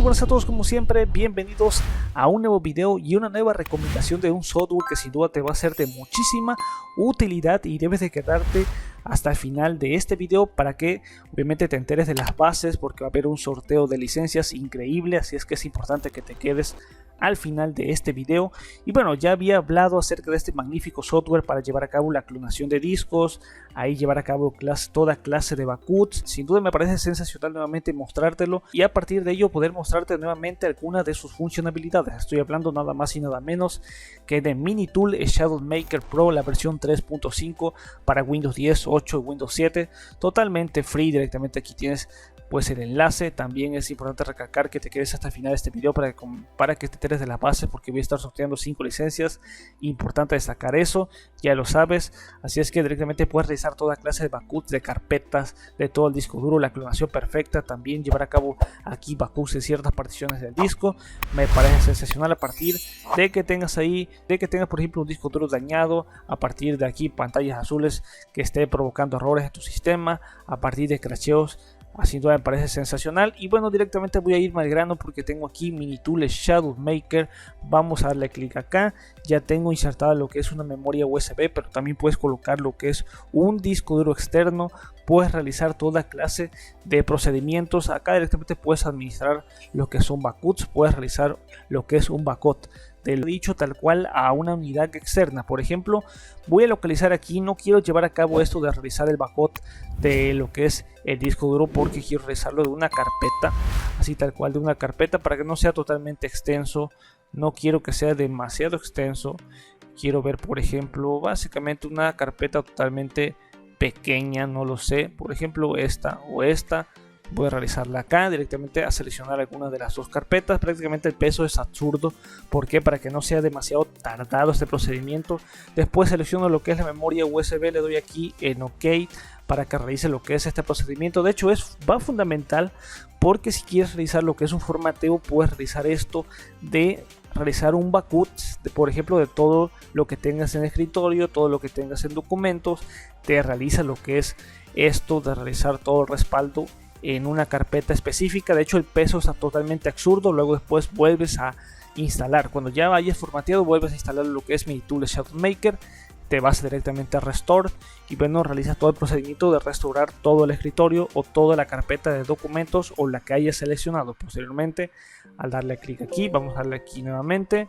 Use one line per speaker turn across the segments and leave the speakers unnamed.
buenas a todos, como siempre, bienvenidos a un nuevo video y una nueva recomendación de un software que sin duda te va a ser de muchísima utilidad y debes de quedarte hasta el final de este video para que obviamente te enteres de las bases, porque va a haber un sorteo de licencias increíble, así es que es importante que te quedes al final de este video. Y bueno, ya había hablado acerca de este magnífico software para llevar a cabo la clonación de discos, ahí llevar a cabo toda clase de backups. Sin duda me parece sensacional nuevamente mostrártelo y a partir de ello poder mostrarte nuevamente algunas de sus funcionalidades. Estoy hablando nada más y nada menos que de Minitool ShadowMaker Pro, la versión 3.5 para Windows 10, 8 y Windows 7, totalmente free. Directamente aquí tienes pues el enlace. También es importante recalcar que te quedes hasta el final de este video para que te enteres de la base, porque voy a estar sorteando 5 licencias. Importante destacar eso, ya lo sabes. Así es que directamente puedes realizar toda clase de backups, de carpetas, de todo el disco duro, la clonación perfecta. También llevar a cabo aquí backups de ciertas particiones del disco. Me parece sensacional a partir de que tengas por ejemplo un disco duro dañado, a partir de aquí pantallas azules que esté provocando errores en tu sistema, a partir de crasheos. Sin duda me parece sensacional. Y bueno, directamente voy a irme al grano porque tengo aquí Minitool ShadowMaker. Vamos a darle clic acá. Ya tengo insertada lo que es una memoria USB, pero también puedes colocar lo que es un disco duro externo. Puedes realizar toda clase de procedimientos. Acá directamente puedes administrar lo que son backups, puedes realizar lo que es un backup de lo dicho tal cual a una unidad externa. Por ejemplo, voy a localizar aquí, no quiero llevar a cabo esto de realizar el backup de lo que es el disco duro, porque quiero realizarlo de una carpeta, así tal cual de una carpeta, para que no sea totalmente extenso. No quiero que sea demasiado extenso. Quiero ver, por ejemplo, básicamente una carpeta totalmente pequeña, no lo sé, por ejemplo esta o esta. Voy a realizarla acá, directamente a seleccionar alguna de las dos carpetas. Prácticamente el peso es absurdo. ¿Por qué? Para que no sea demasiado tardado este procedimiento. Después selecciono lo que es la memoria USB, le doy aquí en OK para que realice lo que es este procedimiento. De hecho va fundamental, porque si quieres realizar lo que es un formateo, puedes realizar esto de realizar un backup por ejemplo de todo lo que tengas en el escritorio, todo lo que tengas en documentos. Te realiza lo que es esto de realizar todo el respaldo en una carpeta específica. De hecho el peso está totalmente absurdo. Luego después vuelves a instalar, cuando ya hayas formateado, vuelves a instalar lo que es Minitool ShadowMaker. Te vas directamente a Restore y bueno, realizas todo el procedimiento de restaurar todo el escritorio o toda la carpeta de documentos o la que hayas seleccionado. Posteriormente, al darle clic aquí, vamos a darle aquí nuevamente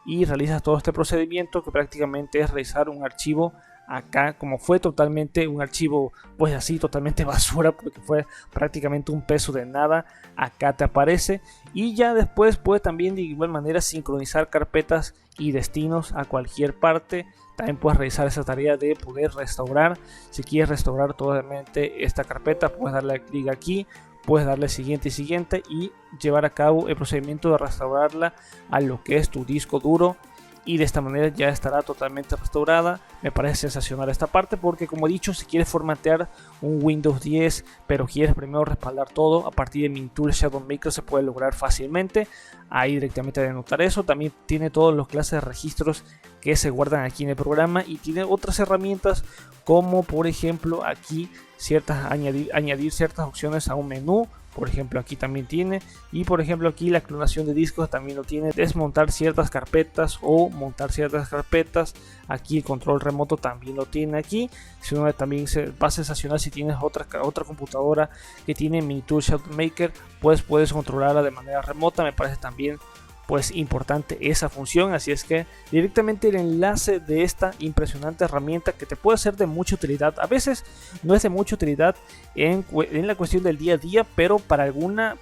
y realizas todo este procedimiento, que prácticamente es realizar un archivo. Acá, como fue totalmente un archivo pues así totalmente basura, porque fue prácticamente un peso de nada, acá te aparece. Y ya después puedes también de igual manera sincronizar carpetas y destinos a cualquier parte. También puedes realizar esa tarea de poder restaurar. Si quieres restaurar totalmente esta carpeta, puedes darle clic aquí, puedes darle siguiente y siguiente y llevar a cabo el procedimiento de restaurarla a lo que es tu disco duro. Y de esta manera ya estará totalmente restaurada. Me parece sensacional esta parte, porque como he dicho, si quieres formatear un Windows 10 pero quieres primero respaldar todo, a partir de Minitool ShadowMaker se puede lograr fácilmente. Ahí directamente denotar eso. También tiene todas las clases de registros que se guardan aquí en el programa, y tiene otras herramientas como por ejemplo aquí añadir ciertas opciones a un menú. Por ejemplo aquí también tiene, y por ejemplo aquí la clonación de discos también lo tiene, desmontar ciertas carpetas o montar ciertas carpetas. Aquí el control remoto también lo tiene aquí. Si no, también va a sensacional si tienes otra computadora que tiene Minitool ShadowMaker, pues puedes controlarla de manera remota. Me parece también pues importante esa función. Así es que directamente el enlace de esta impresionante herramienta, que te puede ser de mucha utilidad. A veces no es de mucha utilidad en la cuestión del día a día, pero para alguna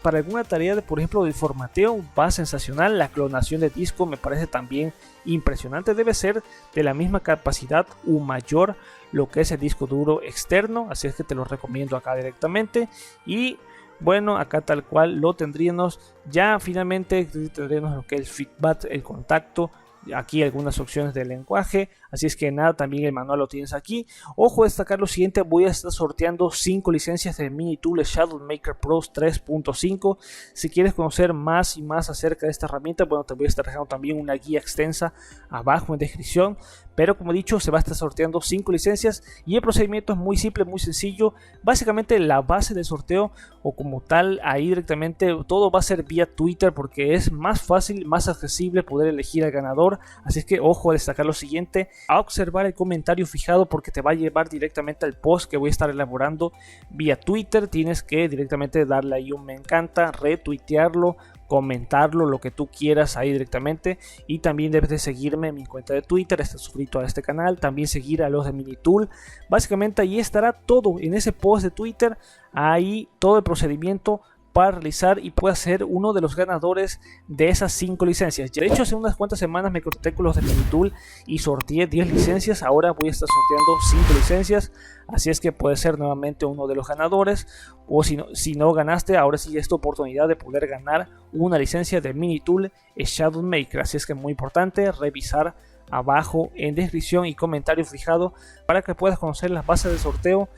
tarea de, por ejemplo, de formateo, va sensacional. La clonación de disco me parece también impresionante. Debe ser de la misma capacidad o mayor lo que es el disco duro externo, así es que te lo recomiendo acá directamente. Y bueno, acá tal cual lo tendríamos. Ya finalmente tendríamos lo que es el feedback, el contacto. Aquí algunas opciones de lenguaje. así es que nada, también el manual lo tienes aquí. Ojo, destacar lo siguiente, voy a estar sorteando 5 licencias de Mini Tool Shadowmaker Pro 3.5. Si quieres conocer más y más acerca de esta herramienta, bueno, te voy a estar dejando también una guía extensa abajo en descripción. Pero como he dicho, se va a estar sorteando 5 licencias y el procedimiento es muy simple, muy sencillo. Básicamente la base del sorteo o como tal, ahí directamente todo va a ser vía Twitter porque es más fácil, más accesible poder elegir al ganador. Así es que ojo a destacar lo siguiente, a observar el comentario fijado porque te va a llevar directamente al post que voy a estar elaborando vía Twitter. Tienes que directamente darle ahí un me encanta, retuitearlo, comentarlo, lo que tú quieras ahí directamente, y también debes de seguirme en mi cuenta de Twitter, estar suscrito a este canal, también seguir a los de Mini Tool. Básicamente ahí estará todo en ese post de Twitter, ahí todo el procedimiento para realizar y pueda ser uno de los ganadores de esas 5 licencias. De hecho, hace unas cuantas semanas me contacté con los de Mini Tool y sorteé 10 licencias. Ahora voy a estar sorteando 5 licencias, así es que puede ser nuevamente uno de los ganadores. O si no ganaste, ahora sí es tu oportunidad de poder ganar una licencia de Mini Tool Shadowmaker. Así es que es muy importante revisar abajo en descripción y comentario fijado para que puedas conocer las bases de sorteo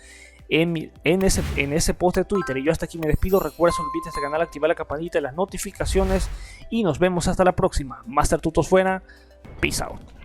en ese post de Twitter. Y yo hasta aquí me despido. Recuerda suscribirte a este canal, activar la campanita y las notificaciones y nos vemos hasta la próxima. Master Tutos fuera, peace out.